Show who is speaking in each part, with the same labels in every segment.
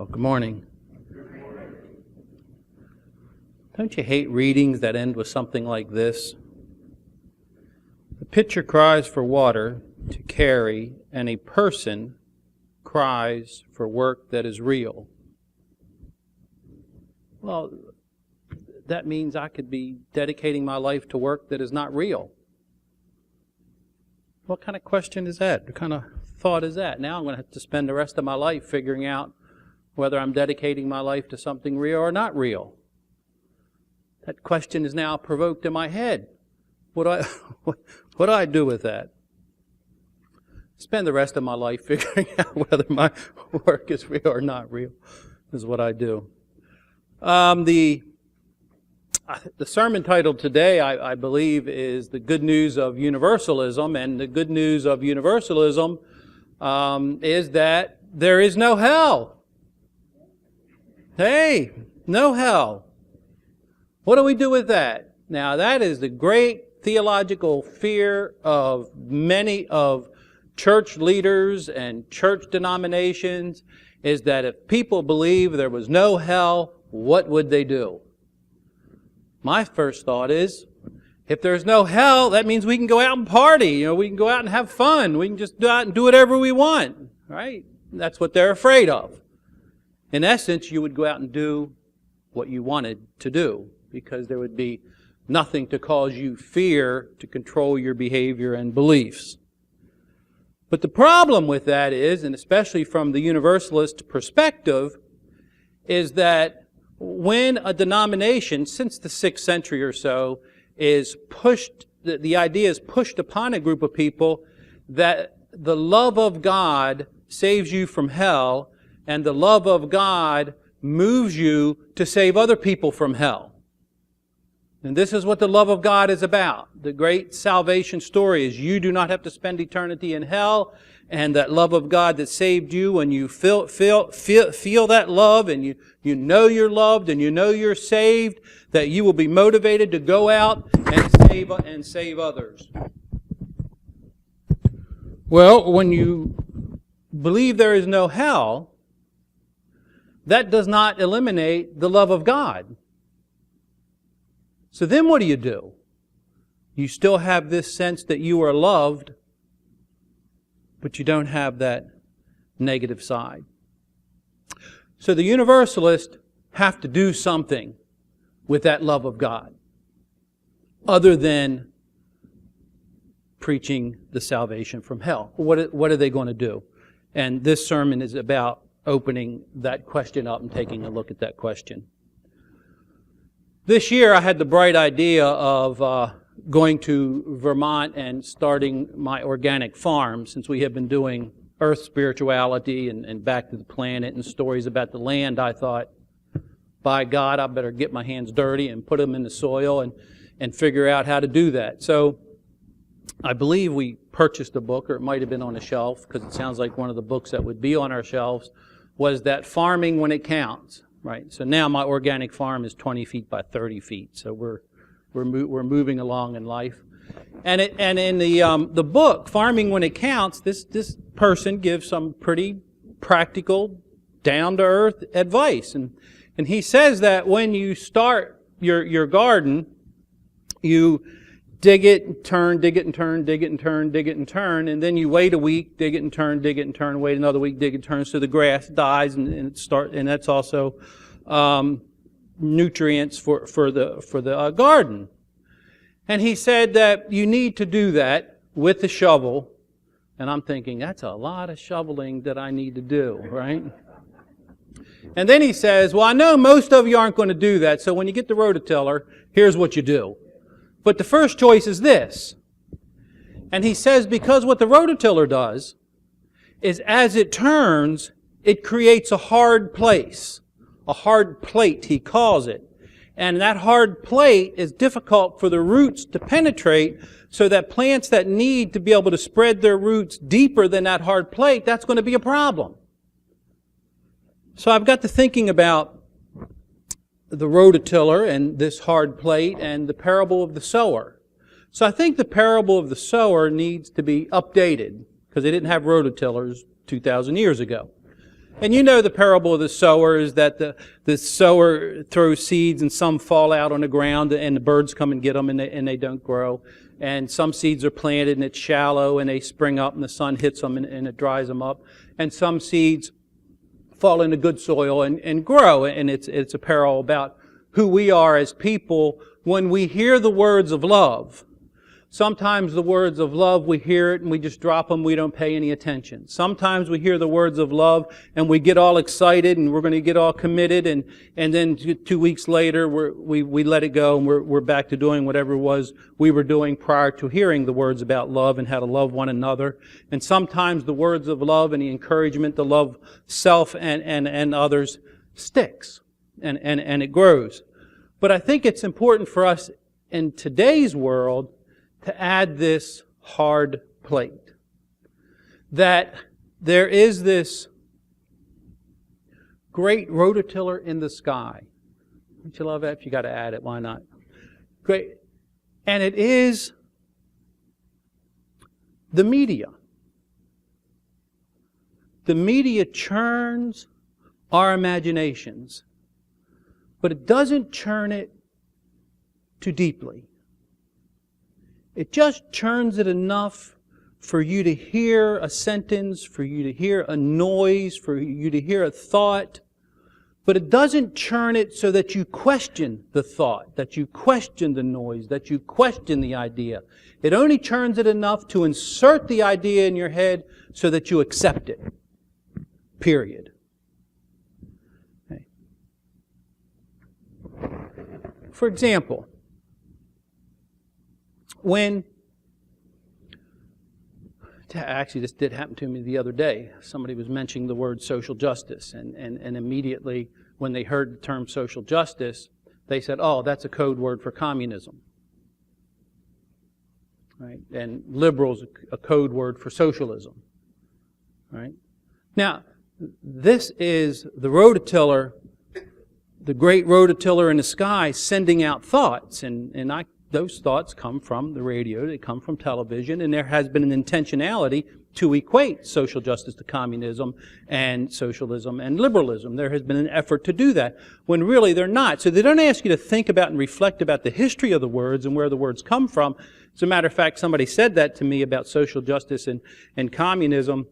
Speaker 1: Well, good morning. Don't you hate readings that end with something like this? The pitcher cries for water to carry, and a person cries for work that is real. Well, that means I could be dedicating my life to work that is not real. What kind of question is that? What kind of thought is that? Now I'm going to have to spend the rest of my life figuring out whether I'm dedicating my life to something real or not real. That question is now provoked in my head. What do I do with that? Spend the rest of my life figuring out whether my work is real or not real is what I do. The sermon title today, I believe, is The Good News of Universalism. And the good news of Universalism is that there is no hell. Hey, no hell. What do we do with that? Now, that is the great theological fear of many of church leaders and church denominations, is that if people believe there was no hell, what would they do? My first thought is, if there's no hell, that means we can go out and party. We can go out and have fun. We can just go out and do whatever we want, right? That's what they're afraid of. In essence, you would go out and do what you wanted to do, because there would be nothing to cause you fear to control your behavior and beliefs. But the problem with that is, and especially from the Universalist perspective, is that when a denomination, since the 6th century or so, is pushed, the idea is pushed upon a group of people that the love of God saves you from hell, and the love of God moves you to save other people from hell. And this is what the love of God is about. The great salvation story is you do not have to spend eternity in hell, and that love of God that saved you, when you feel that love, and you know you're loved and you know you're saved, that you will be motivated to go out and save others. Well, when you believe there is no hell, that does not eliminate the love of God. So then what do? You still have this sense that you are loved, but you don't have that negative side. So the Universalists have to do something with that love of God, other than preaching the salvation from hell. What are they going to do? And this sermon is about opening that question up and taking a look at that question. This year I had the bright idea of going to Vermont and starting my organic farm, since we have been doing earth spirituality and back to the planet and stories about the land. I thought, by God, I better get my hands dirty and put them in the soil and figure out how to do that. So I believe we purchased a book, or it might have been on a shelf, because it sounds like one of the books that would be on our shelves, was that Farming When It Counts, right? So now my organic farm is 20 feet by 30 feet. So we're moving along in life. And in the book, Farming When It Counts, this person gives some pretty practical, down-to-earth advice. And he says that when you start your garden, you dig it and turn, dig it and turn, dig it and turn, dig it and turn, and then you wait a week, dig it and turn, dig it and turn, wait another week, dig it and turn, so the grass dies, and that's also nutrients for the garden. And he said that you need to do that with the shovel, and I'm thinking, that's a lot of shoveling that I need to do, right? And then he says, well, I know most of you aren't going to do that, so when you get the rototiller, here's what you do. But the first choice is this. And he says, because what the rototiller does is, as it turns, it creates a hard place. A hard plate, he calls it. And that hard plate is difficult for the roots to penetrate, so that plants that need to be able to spread their roots deeper than that hard plate, that's going to be a problem. So I've got to thinking about the rototiller and this hard plate and the parable of the sower. So I think the parable of the sower needs to be updated, because they didn't have rototillers 2,000 years ago. And you know the parable of the sower is that the sower throws seeds and some fall out on the ground and the birds come and get them and they don't grow. And some seeds are planted and it's shallow and they spring up and the sun hits them and it dries them up. And some seeds fall into good soil and grow. And it's a parable about who we are as people when we hear the words of love. Sometimes the words of love, we hear it and we just drop them, we don't pay any attention. Sometimes we hear the words of love and we get all excited and we're going to get all committed and then 2 weeks later we let it go and we're back to doing whatever it was we were doing prior to hearing the words about love and how to love one another. And sometimes the words of love and the encouragement to love self and others sticks and it grows. But I think it's important for us in today's world to add this hard plate. That there is this great rototiller in the sky. Don't you love that? If you got to add it, why not? Great. And it is the media. The media churns our imaginations, but it doesn't churn it too deeply. It just churns it enough for you to hear a sentence, for you to hear a noise, for you to hear a thought. But it doesn't churn it so that you question the thought, that you question the noise, that you question the idea. It only churns it enough to insert the idea in your head so that you accept it. Period. Okay. For example, actually this did happen to me the other day. Somebody was mentioning the word social justice and immediately when they heard the term social justice, they said, oh, that's a code word for communism. Right? And liberals, a code word for socialism. Right? Now, this is the rototiller, the great rototiller in the sky sending out thoughts and those thoughts come from the radio, they come from television, and there has been an intentionality to equate social justice to communism and socialism and liberalism. There has been an effort to do that, when really they're not. So they don't ask you to think about and reflect about the history of the words and where the words come from. As a matter of fact, somebody said that to me about social justice and communism,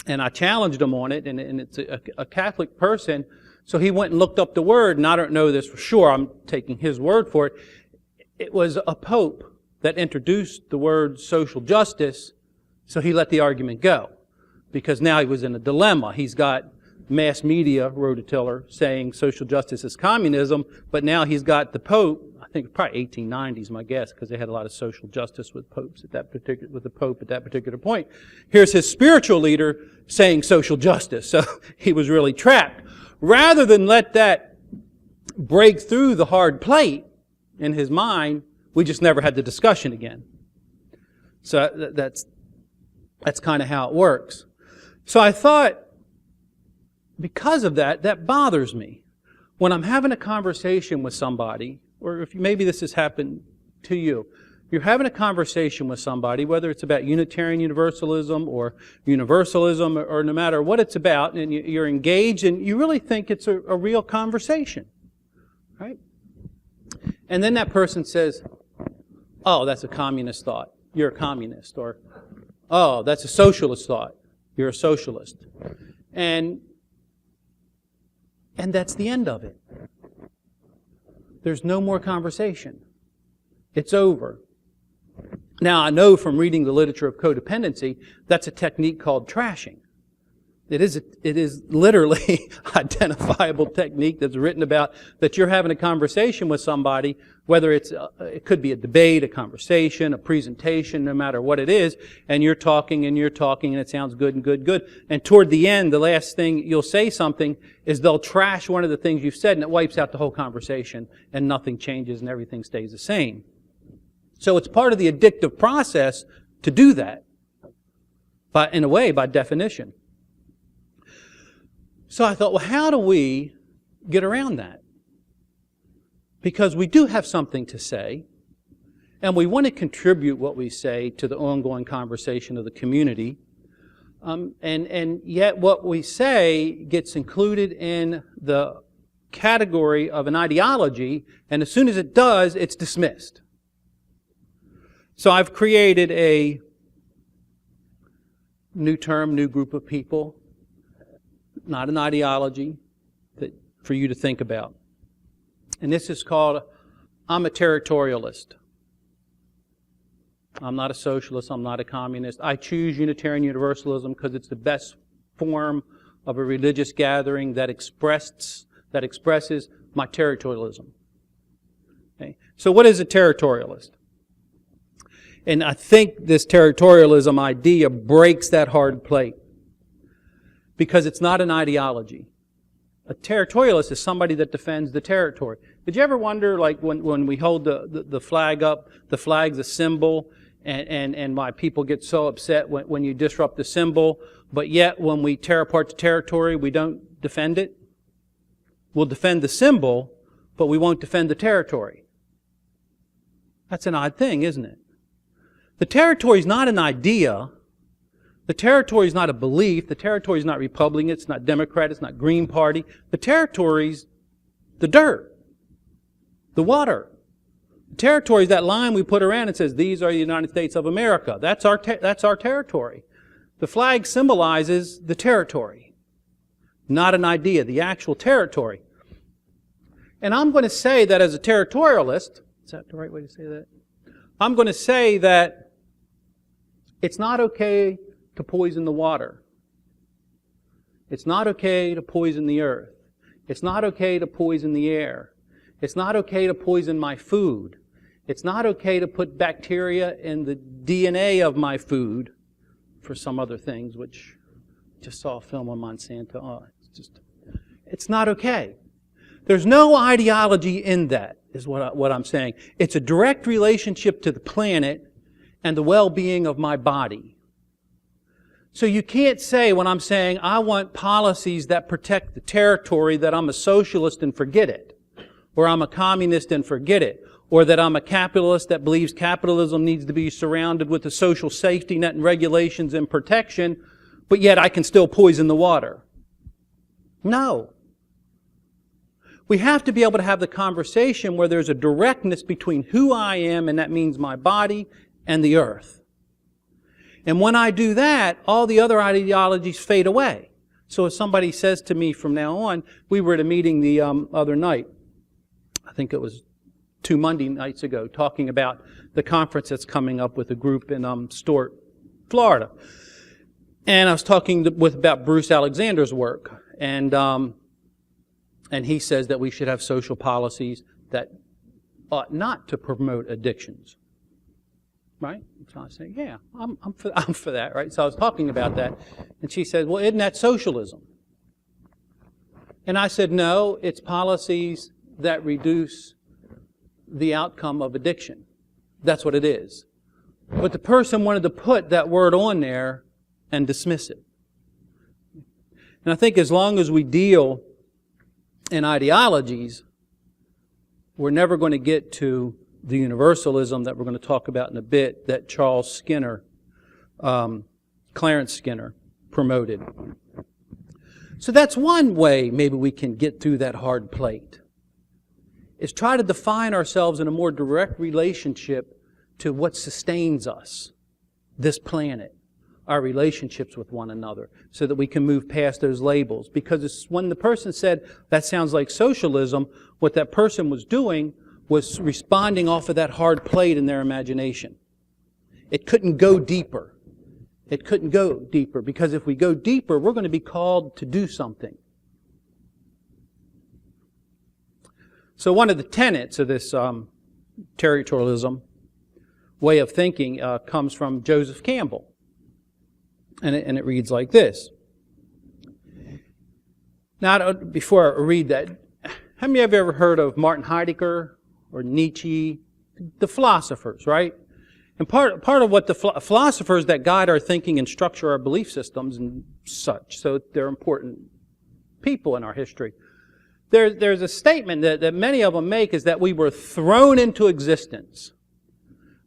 Speaker 1: and I challenged him on it, and it's a Catholic person, so he went and looked up the word, and I don't know this for sure, I'm taking his word for it. It was a pope that introduced the word social justice, so he let the argument go. Because now he was in a dilemma. He's got mass media, rototiller, saying social justice is communism, but now he's got the pope, I think probably 1890s, my guess, because they had a lot of social justice with popes with the pope at that particular point. Here's his spiritual leader saying social justice, so he was really trapped. Rather than let that break through the hard plate, in his mind, we just never had the discussion again. So that's kind of how it works. So I thought, because of that, that bothers me. When I'm having a conversation with somebody, or if maybe this has happened to you, you're having a conversation with somebody, whether it's about Unitarian Universalism or Universalism or no matter what it's about, and you're engaged and you really think it's a real conversation, right? And then that person says, oh, that's a communist thought. You're a communist. Or, oh, that's a socialist thought. You're a socialist. And that's the end of it. There's no more conversation. It's over. Now, I know from reading the literature of codependency, that's a technique called trashing. It is literally identifiable technique that's written about that you're having a conversation with somebody, whether it could be a debate, a conversation, a presentation, no matter what it is, and you're talking and it sounds good and good. And toward the end, the last thing you'll say something is they'll trash one of the things you've said and it wipes out the whole conversation and nothing changes and everything stays the same. So it's part of the addictive process to do that, in a way, by definition. So I thought, well, how do we get around that? Because we do have something to say, and we want to contribute what we say to the ongoing conversation of the community. And yet what we say gets included in the category of an ideology, and as soon as it does, it's dismissed. So I've created a new term, new group of people, not an ideology, that for you to think about. And this is called, I'm a territorialist. I'm not a socialist, I'm not a communist. I choose Unitarian Universalism because it's the best form of a religious gathering that expresses my territorialism. Okay? So what is a territorialist? And I think this territorialism idea breaks that hard plate because it's not an ideology. A territorialist is somebody that defends the territory. Did you ever wonder, like when we hold the flag up, the flag's a symbol, and why people get so upset when you disrupt the symbol, but yet when we tear apart the territory, we don't defend it? We'll defend the symbol, but we won't defend the territory. That's an odd thing, isn't it? The territory is not an idea. The territory is not a belief. The territory is not Republican. It's not Democrat. It's not Green Party. The territory's the dirt, the water. The territory is that line we put around and says, these are the United States of America. That's our territory. The flag symbolizes the territory, not an idea, the actual territory. And I'm going to say that as a territorialist, is that the right way to say that? I'm going to say that it's not okay to poison the water. It's not okay to poison the earth. It's not okay to poison the air. It's not okay to poison my food. It's not okay to put bacteria in the DNA of my food for some other things, which I just saw a film on Monsanto. Oh, it's not okay. There's no ideology in that, is what I'm saying. It's a direct relationship to the planet and the well-being of my body. So you can't say when I'm saying I want policies that protect the territory that I'm a socialist and forget it, or I'm a communist and forget it, or that I'm a capitalist that believes capitalism needs to be surrounded with a social safety net and regulations and protection, but yet I can still poison the water. No. We have to be able to have the conversation where there's a directness between who I am, and that means my body, and the earth. And when I do that, all the other ideologies fade away. So if somebody says to me from now on, we were at a meeting the other night, I think it was 2 Monday nights ago, talking about the conference that's coming up with a group in Stuart, Florida. And I was talking about Bruce Alexander's work. And he says that we should have social policies that ought not to promote addictions. Right? So I say, yeah, I'm for that, right? So I was talking about that, and she said, well, isn't that socialism? And I said, no, it's policies that reduce the outcome of addiction. That's what it is. But the person wanted to put that word on there and dismiss it. And I think as long as we deal in ideologies, we're never going to get to the universalism that we're going to talk about in a bit that Charles Skinner, Clarence Skinner, promoted. So that's one way maybe we can get through that hard plate, is try to define ourselves in a more direct relationship to what sustains us, this planet, our relationships with one another, so that we can move past those labels. Because it's when the person said, that sounds like socialism, what that person was doing was responding off of that hard plate in their imagination. It couldn't go deeper. It couldn't go deeper, because if we go deeper, we're going to be called to do something. So one of the tenets of this territorialism way of thinking comes from Joseph Campbell. And it reads like this. Now, before I read that, how many of you ever heard of Martin Heidegger or Nietzsche? The philosophers, right? And part of what the philosophers that guide our thinking and structure our belief systems and such, so they're important people in our history. There's a statement that many of them make, is that we were thrown into existence.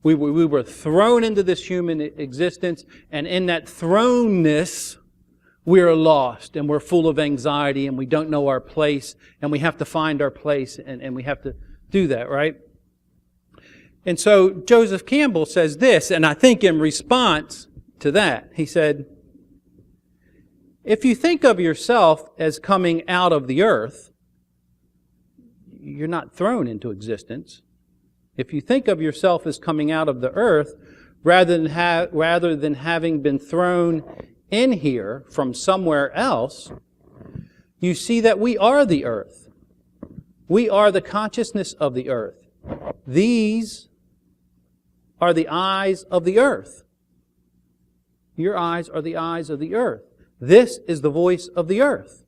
Speaker 1: We were thrown into this human existence, and in that thrownness, we're lost, and we're full of anxiety, and we don't know our place, and we have to find our place, and we have to do that, right? And so Joseph Campbell says this, and I think in response to that, he said, if you think of yourself as coming out of the earth, you're not thrown into existence. If you think of yourself as coming out of the earth, rather than having been thrown in here from somewhere else, you see that we are the earth. We are the consciousness of the earth. These are the eyes of the earth. Your eyes are the eyes of the earth. This is the voice of the earth.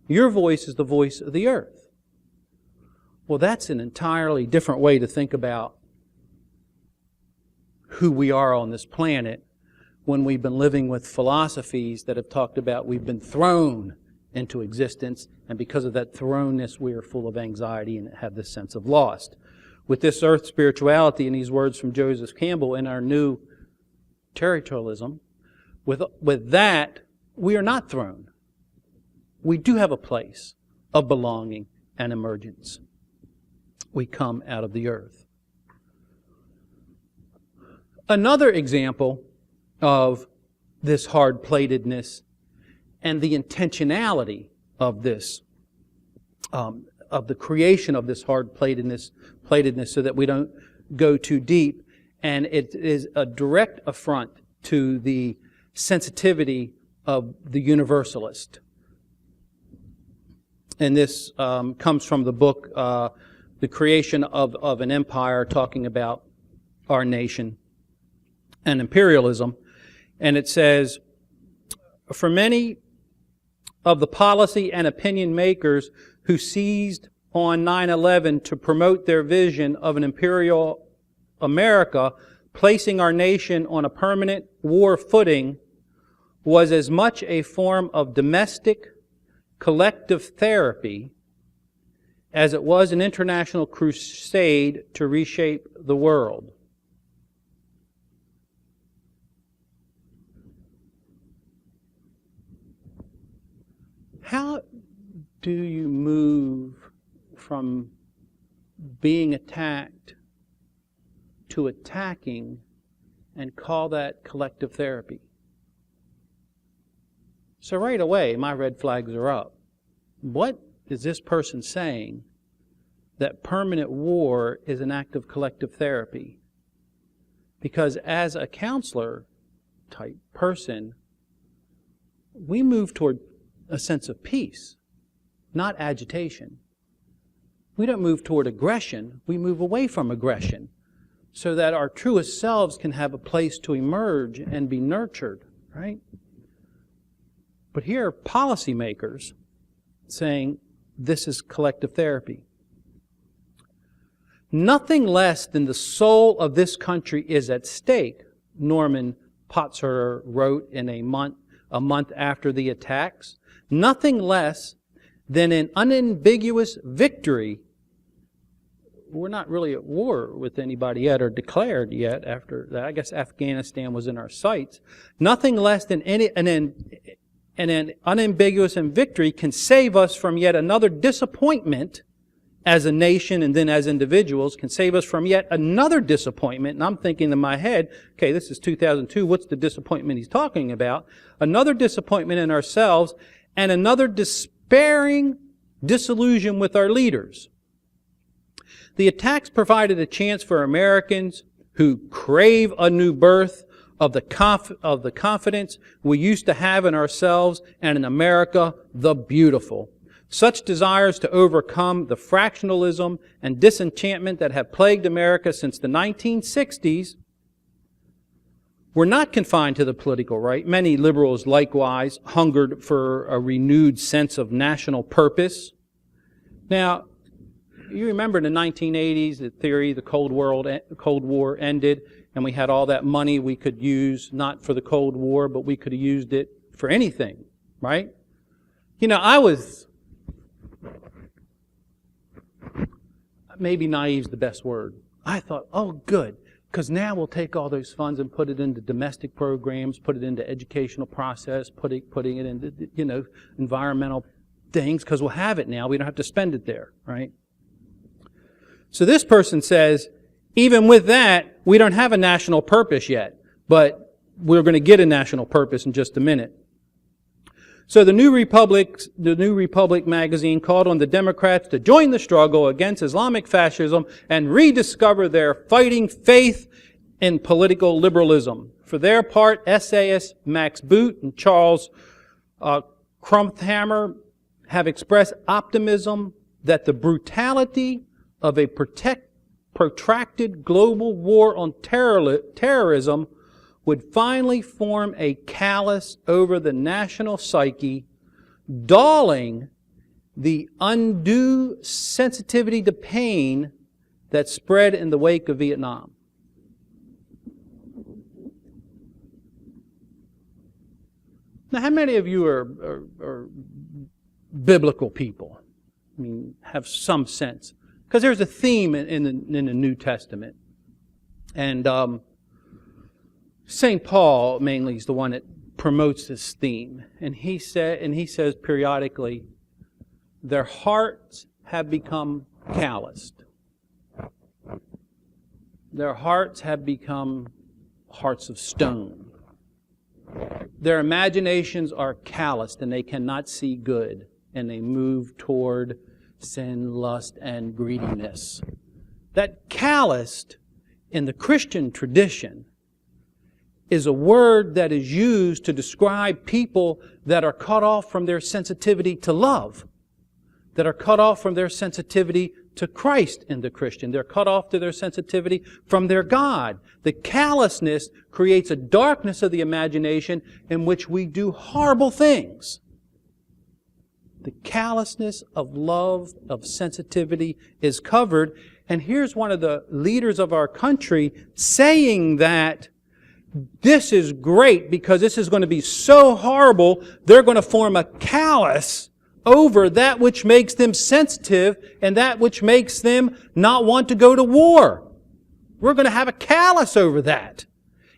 Speaker 1: Your voice is the voice of the earth. Well, that's an entirely different way to think about who we are on this planet when we've been living with philosophies that have talked about we've been thrown into existence, and because of that thrownness, we are full of anxiety and have this sense of lost. With this earth spirituality and these words from Joseph Campbell in our new territorialism, with that, we are not thrown. We do have a place of belonging and emergence. We come out of the earth. Another example of this hard-platedness and the intentionality of this, of the creation of this hard-platedness so that we don't go too deep, and it is a direct affront to the sensitivity of the Universalist. And this comes from the book The Creation of an Empire, talking about our nation and imperialism. And it says, for many of the policy and opinion makers who seized on 9/11 to promote their vision of an imperial America, placing our nation on a permanent war footing was as much a form of domestic collective therapy as it was an international crusade to reshape the world. How do you move from being attacked to attacking and call that collective therapy? So right away, my red flags are up. What is this person saying that permanent war is an act of collective therapy? Because as a counselor type person, we move toward a sense of peace, not agitation. We don't move toward aggression, we move away from aggression so that our truest selves can have a place to emerge and be nurtured, right? But here are policymakers saying this is collective therapy. Nothing less than the soul of this country is at stake, Norman Potzer wrote in a month after the attacks. Nothing less than an unambiguous victory. We're not really at war with anybody yet, or declared yet after that. I guess Afghanistan was in our sights. Nothing less than an unambiguous victory can save us from yet another disappointment as a nation and then as individuals, can save us from yet another disappointment. And I'm thinking in my head, okay, this is 2002, what's the disappointment he's talking about? Another disappointment in ourselves and another despairing disillusion with our leaders. The attacks provided a chance for Americans who crave a new birth of the confidence we used to have in ourselves and in America, the beautiful. Such desires to overcome the fractionalism and disenchantment that have plagued America since the 1960s were not confined to the political right. Many liberals likewise hungered for a renewed sense of national purpose. Now, you remember in the 1980s, the theory, the Cold War ended, and we had all that money we could use, not for the Cold War, but we could have used it for anything, right? You know, I was, maybe naive is the best word. I thought, oh good, Because now we'll take all those funds and put it into domestic programs, put it into educational process, putting it into, environmental things, because we'll have it now. We don't have to spend it there, right? So this person says, even with that, we don't have a national purpose yet, but we're going to get a national purpose in just a minute. So the New Republic magazine called on the Democrats to join the struggle against Islamic fascism and rediscover their fighting faith in political liberalism. For their part, essayists Max Boot and Charles Crumphammer have expressed optimism that the brutality of a protracted global war on terrorism would finally form a callus over the national psyche, dulling the undue sensitivity to pain that spread in the wake of Vietnam. Now, how many of you are biblical people? I mean, have some sense. Because there's a theme in the New Testament. And St. Paul mainly is the one that promotes this theme. And he says periodically, their hearts have become calloused. Their hearts have become hearts of stone. Their imaginations are calloused and they cannot see good. And they move toward sin, lust, and greediness. That calloused in the Christian tradition is a word that is used to describe people that are cut off from their sensitivity to love, that are cut off from their sensitivity to Christ in the Christian. They're cut off to their sensitivity from their God. The callousness creates a darkness of the imagination in which we do horrible things. The callousness of love, of sensitivity is covered. And here's one of the leaders of our country saying that this is great because this is going to be so horrible, they're going to form a callous over that which makes them sensitive and that which makes them not want to go to war. We're going to have a callous over that.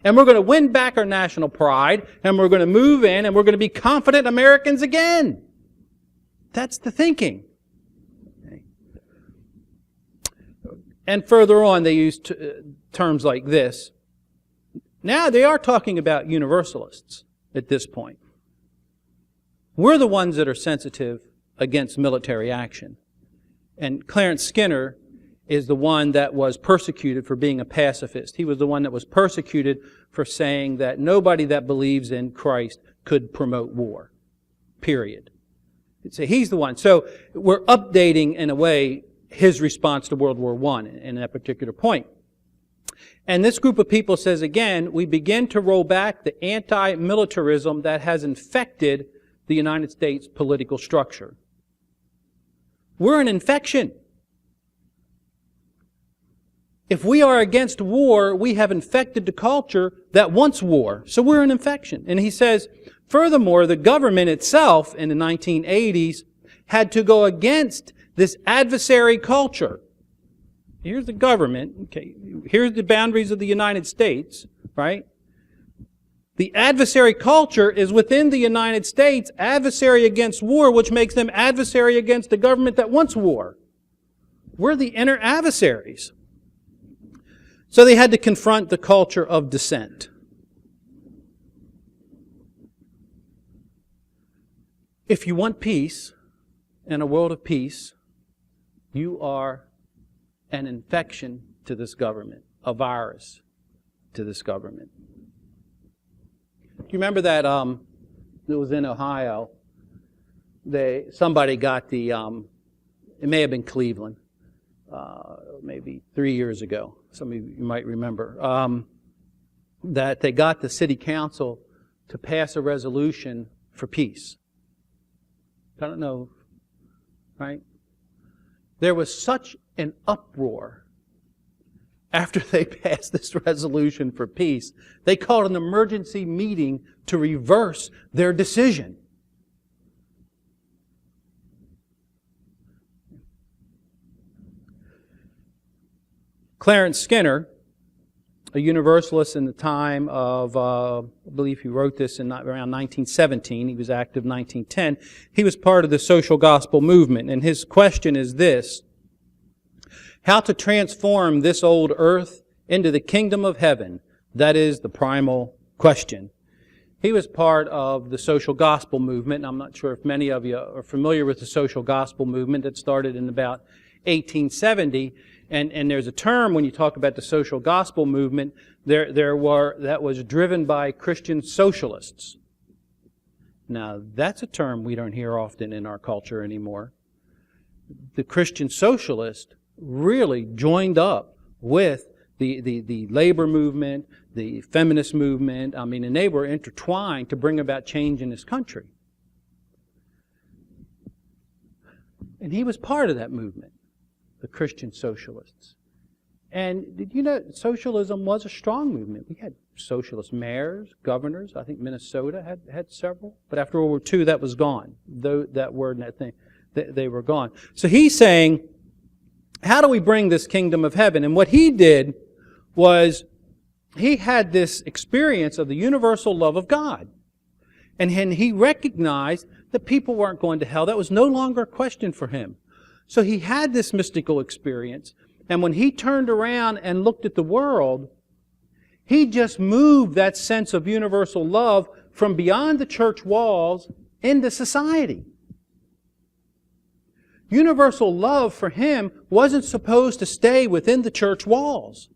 Speaker 1: And we're going to win back our national pride, and we're going to move in, and we're going to be confident Americans again. That's the thinking. Okay. And further on, they use terms like this. Now they are talking about universalists at this point. We're the ones that are sensitive against military action. And Clarence Skinner is the one that was persecuted for being a pacifist. He was the one that was persecuted for saying that nobody that believes in Christ could promote war. Period. So he's the one. So we're updating, in a way, his response to World War I in that particular point. And this group of people says, again, we begin to roll back the anti-militarism that has infected the United States political structure. We're an infection. If we are against war, we have infected the culture that wants war. So we're an infection. And he says, furthermore, the government itself in the 1980s had to go against this adversary culture. Here's the government, okay, here's the boundaries of the United States, right? The adversary culture is within the United States, adversary against war, which makes them adversary against the government that wants war. We're the inner adversaries. So they had to confront the culture of dissent. If you want peace and a world of peace, you are an infection to this government, a virus to this government. Do you remember that it was in Ohio? Somebody got the, it may have been Cleveland, maybe 3 years ago. Some of you might remember, that they got the city council to pass a resolution for peace. I don't know, right? There was such an uproar after they passed this resolution for peace. They called an emergency meeting to reverse their decision. Clarence Skinner a Universalist in the time of, I believe he wrote this in around 1917. He was active in 1910. He was part of the social gospel movement, and his question is this: how to transform this old earth into the kingdom of heaven? That is the primal question. He was part of the social gospel movement, and I'm not sure if many of you are familiar with the social gospel movement that started in about 1870. And there's a term when you talk about the social gospel movement, that was driven by Christian socialists. Now, that's a term we don't hear often in our culture anymore. The Christian socialist really joined up with the labor movement, the feminist movement, and they were intertwined to bring about change in this country. And he was part of that movement, the Christian socialists. And did you know socialism was a strong movement? We had socialist mayors, governors. I think Minnesota had several. But after World War II, that was gone. That word and that thing, they were gone. So he's saying, how do we bring this kingdom of heaven? And what he did was he had this experience of the universal love of God. And he recognized that people weren't going to hell. That was no longer a question for him. So he had this mystical experience, and when he turned around and looked at the world, he just moved that sense of universal love from beyond the church walls into society. Universal love for him wasn't supposed to stay within the church walls.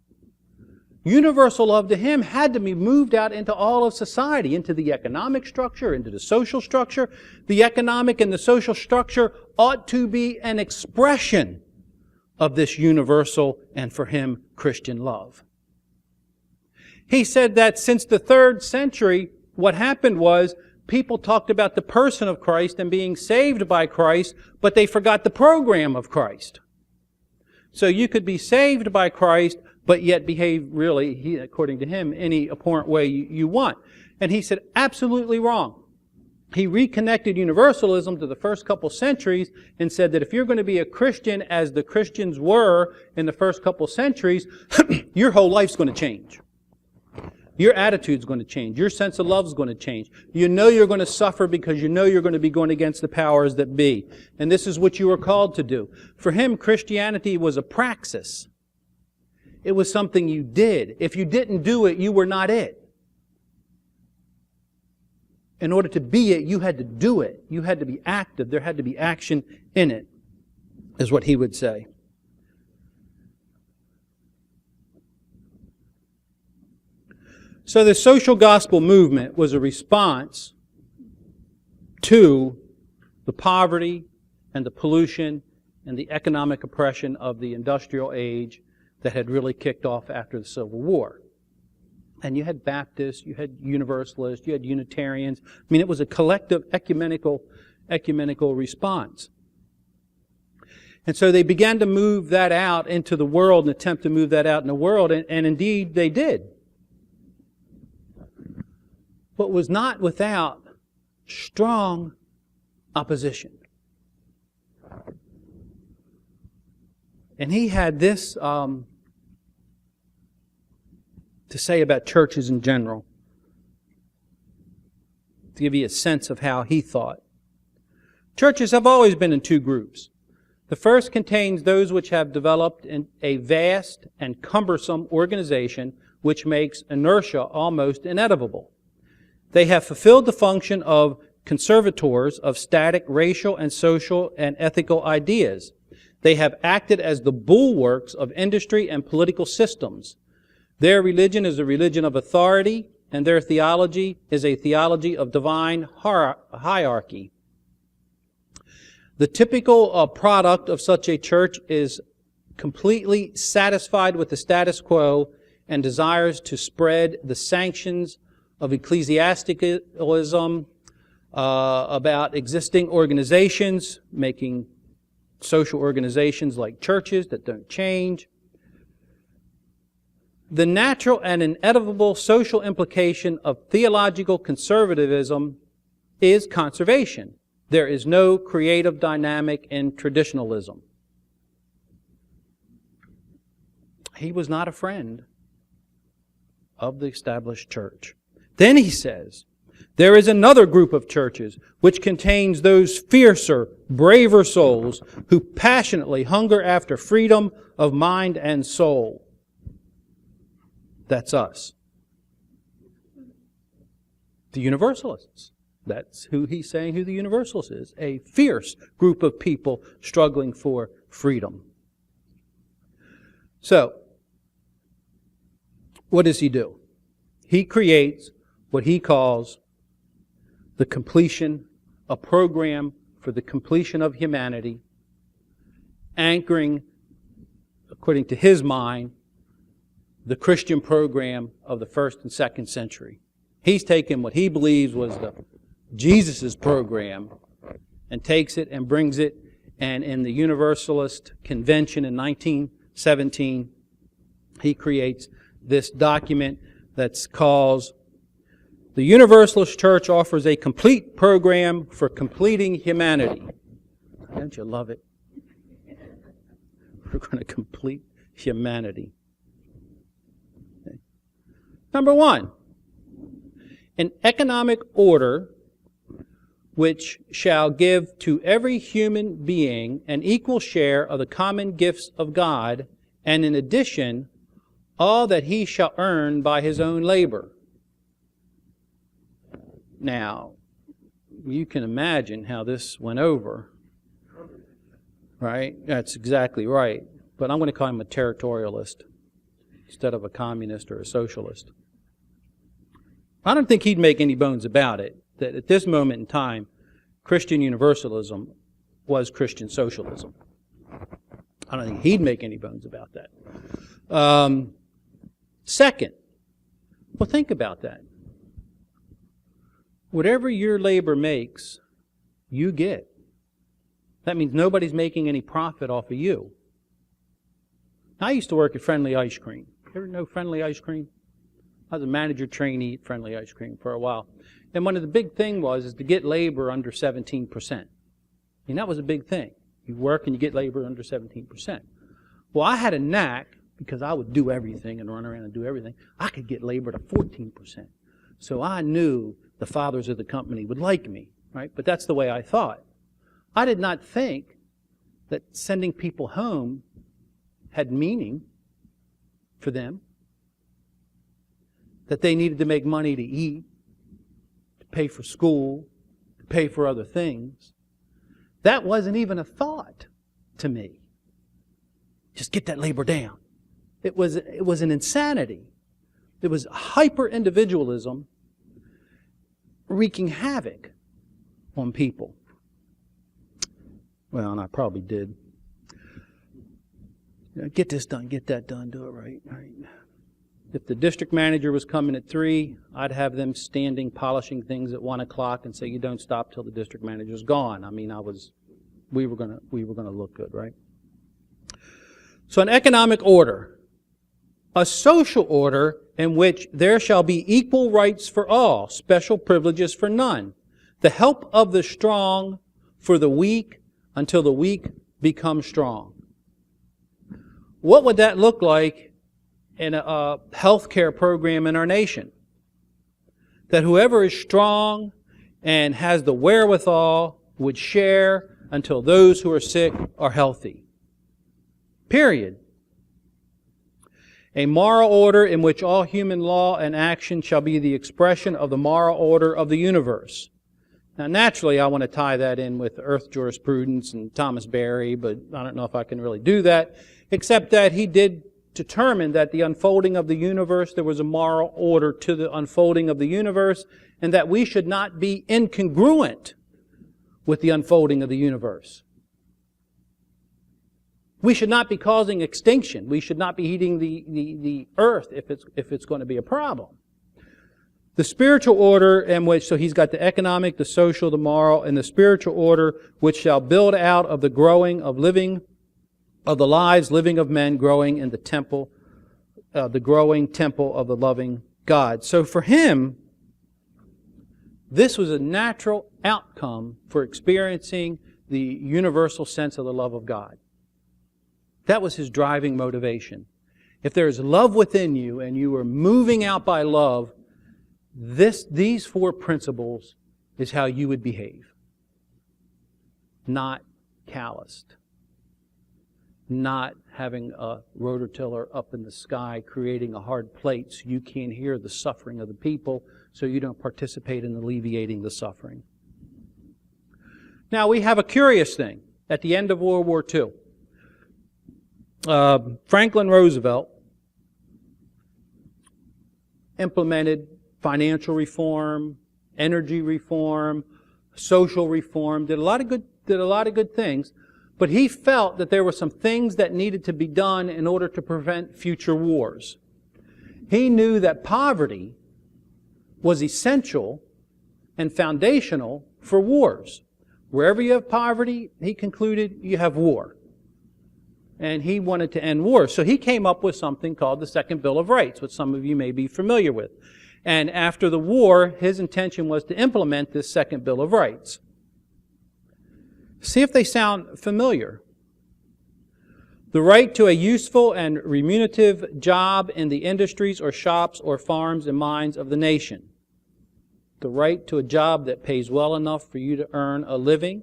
Speaker 1: Universal love to him had to be moved out into all of society, into the economic structure, into the social structure. The economic and the social structure ought to be an expression of this universal and, for him, Christian love. He said that since the 3rd century, what happened was people talked about the person of Christ and being saved by Christ, but they forgot the program of Christ. So you could be saved by Christ, but yet behave really, according to him, any abhorrent way you want. And he said, absolutely wrong. He reconnected Universalism to the first couple centuries and said that if you're going to be a Christian as the Christians were in the first couple centuries, your whole life's going to change. Your attitude's going to change. Your sense of love's going to change. You know you're going to suffer because you know you're going to be going against the powers that be. And this is what you were called to do. For him, Christianity was a praxis. It was something you did. If you didn't do it, you were not it. In order to be it, you had to do it. You had to be active. There had to be action in it, is what he would say. So the social gospel movement was a response to the poverty and the pollution and the economic oppression of the industrial age that had really kicked off after the Civil War. And you had Baptists, you had Universalists, you had Unitarians. It was a collective ecumenical response. And so they began to move that out into the world and attempt to move that out in the world, and indeed they did. But was not without strong opposition. And he had this to say about churches in general, to give you a sense of how he thought. Churches have always been in 2 groups. The first contains those which have developed in a vast and cumbersome organization which makes inertia almost inevitable. They have fulfilled the function of conservators of static racial and social and ethical ideas. They have acted as the bulwarks of industry and political systems. Their religion is a religion of authority, and their theology is a theology of divine hierarchy. The typical product of such a church is completely satisfied with the status quo and desires to spread the sanctions of ecclesiasticalism about existing organizations, making social organizations like churches that don't change. The natural and inevitable social implication of theological conservatism is conservation. There is no creative dynamic in traditionalism. He was not a friend of the established church. Then he says, there is another group of churches which contains those fiercer, braver souls who passionately hunger after freedom of mind and soul. That's us. The Universalists. That's who he's saying who the Universalist is. A fierce group of people struggling for freedom. So, what does he do? He creates what he calls the completion, a program for the completion of humanity, anchoring, according to his mind, the Christian program of the 1st and 2nd century. He's taken what he believes was Jesus' program and takes it and brings it, and in the Universalist convention in 1917, he creates this document that's called The Universalist Church Offers a Complete Program for Completing Humanity. Don't you love it? We're going to complete humanity. Okay. Number 1, an economic order which shall give to every human being an equal share of the common gifts of God, and in addition, all that he shall earn by his own labor. Now, you can imagine how this went over, right? That's exactly right. But I'm going to call him a territorialist instead of a communist or a socialist. I don't think he'd make any bones about it, that at this moment in time, Christian Universalism was Christian socialism. I don't think he'd make any bones about that. Second, well, think about that. Whatever your labor makes, you get. That means nobody's making any profit off of you. I used to work at Friendly Ice Cream. You ever know Friendly Ice Cream? I was a manager trainee at Friendly Ice Cream for a while. And one of the big thing is to get labor under 17%. I mean, that was a big thing. You work and you get labor under 17%. Well, I had a knack, because I would do everything and run around and do everything, I could get labor to 14%. So I knew the fathers of the company would like me, right? But that's the way I thought. I did not think that sending people home had meaning for them, that they needed to make money to eat, to pay for school, to pay for other things. That wasn't even a thought to me. Just get that labor down. It was an insanity. It was hyper-individualism wreaking havoc on people. Well, and I probably did. Get this done, get that done, do it right. If the district manager was coming at 3, I'd have them standing, polishing things at 1 o'clock and say, you don't stop till the district manager's gone. I mean, we were gonna look good, right? So an economic order, a social order in which there shall be equal rights for all, special privileges for none, the help of the strong for the weak until the weak become strong. What would that look like in a healthcare program in our nation? That whoever is strong and has the wherewithal would share until those who are sick are healthy. Period. A moral order in which all human law and action shall be the expression of the moral order of the universe. Now, naturally, I want to tie that in with earth jurisprudence and Thomas Berry, but I don't know if I can really do that, except that he did determine that the unfolding of the universe, there was a moral order to the unfolding of the universe, and that we should not be incongruent with the unfolding of the universe. We should not be causing extinction. We should not be heating the earth if it's going to be a problem. The spiritual order in which, so he's got the economic, the social, the moral, and the spiritual order which shall build out of the growing of living, of the lives living of men growing in the temple, the growing temple of the loving God. So for him, this was a natural outcome for experiencing the universal sense of the love of God. That was his driving motivation. if there's love within you and you are moving out by love, these 4 principles is how you would behave. Not calloused. Not having a rototiller up in the sky creating a hard plate so you can't hear the suffering of the people, so you don't participate in alleviating the suffering. Now, we have a curious thing. At the end of World War II, Franklin Roosevelt implemented financial reform, energy reform, social reform, did a lot of good things, but he felt that there were some things that needed to be done in order to prevent future wars. He knew that poverty was essential and foundational for wars. Wherever you have poverty, he concluded, you have war. And he wanted to end war. So he came up with something called the Second Bill of Rights, which some of you may be familiar with. And after the war, his intention was to implement this Second Bill of Rights. See if they sound familiar. The right to a useful and remunerative job in the industries or shops or farms and mines of the nation. The right to a job that pays well enough for you to earn a living.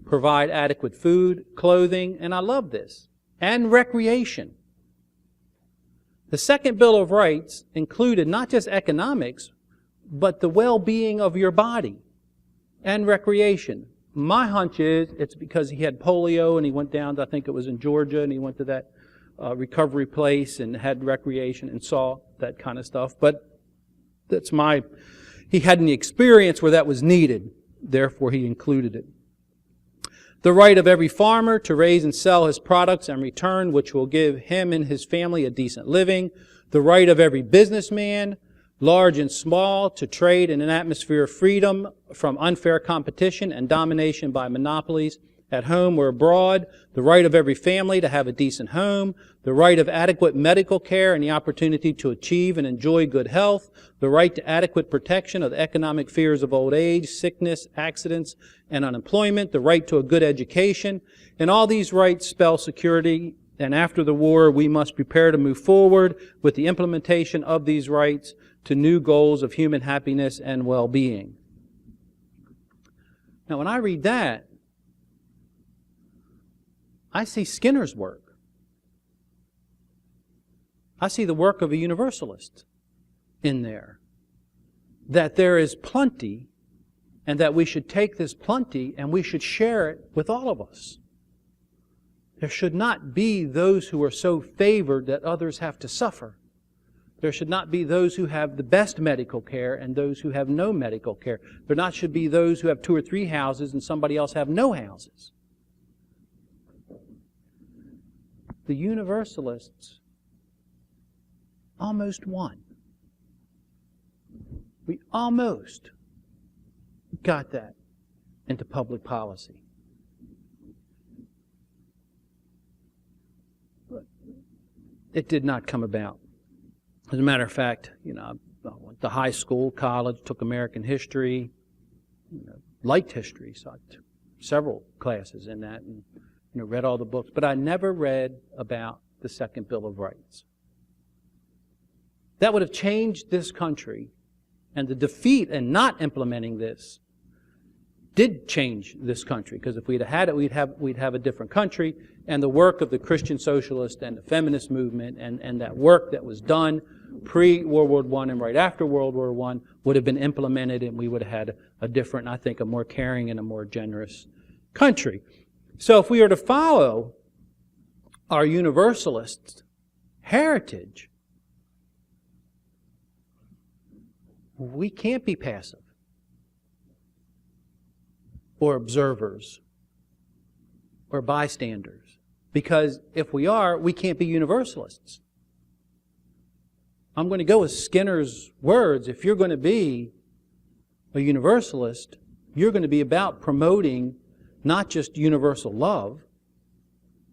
Speaker 1: Provide adequate food, clothing, and I love this, and recreation. The Second Bill of Rights included not just economics, but the well-being of your body and recreation. My hunch is it's because he had polio and he went down to, I think it was in Georgia, and he went to that recovery place and had recreation and saw that kind of stuff. But he had an experience where that was needed, therefore he included it. The right of every farmer to raise and sell his products and return, which will give him and his family a decent living. The right of every businessman, large and small, to trade in an atmosphere of freedom from unfair competition and domination by monopolies at home or abroad. The right of every family to have a decent home. The right of adequate medical care and the opportunity to achieve and enjoy good health. The right to adequate protection of the economic fears of old age, sickness, accidents, and unemployment. The right to a good education. And all these rights spell security. And after the war, we must prepare to move forward with the implementation of these rights to new goals of human happiness and well-being. Now, when I read that, I see Skinner's work. I see the work of a Universalist in there. That there is plenty, and that we should take this plenty and we should share it with all of us. There should not be those who are so favored that others have to suffer. There should not be those who have the best medical care and those who have no medical care. There should be those who have 2 or 3 houses and somebody else have no houses. The Universalists almost won. We almost got that into public policy. But it did not come about. As a matter of fact, I went to high school, college, took American history, liked history, so I took several classes in that and read all the books. But I never read about the Second Bill of Rights. That would have changed this country, and the defeat in not implementing this did change this country, because if we'd had it, we'd have a different country. And the work of the Christian Socialist and the feminist movement and that work that was done pre-World War I and right after World War I would have been implemented, and we would have had a different, I think, a more caring and a more generous country. So if we are to follow our Universalist heritage, we can't be passive or observers or bystanders. Because if we are, we can't be Universalists. I'm going to go with Skinner's words. If you're going to be a Universalist, you're going to be about promoting not just universal love,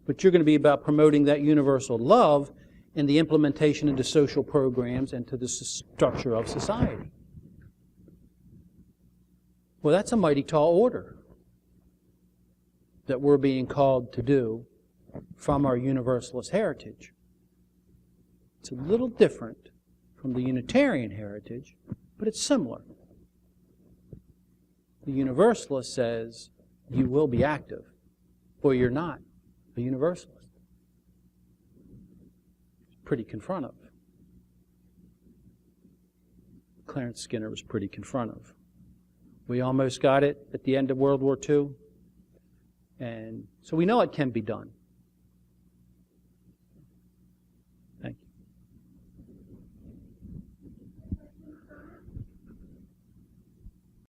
Speaker 1: but you're going to be about promoting that universal love in the implementation into social programs and to the structure of society. Well, that's a mighty tall order that we're being called to do from our Universalist heritage. It's a little different from the Unitarian heritage, but it's similar. The Universalist says you will be active, or you're not a Universalist. It's pretty confrontive. Clarence Skinner was pretty confrontive. We almost got it at the end of World War II, and so we know it can be done.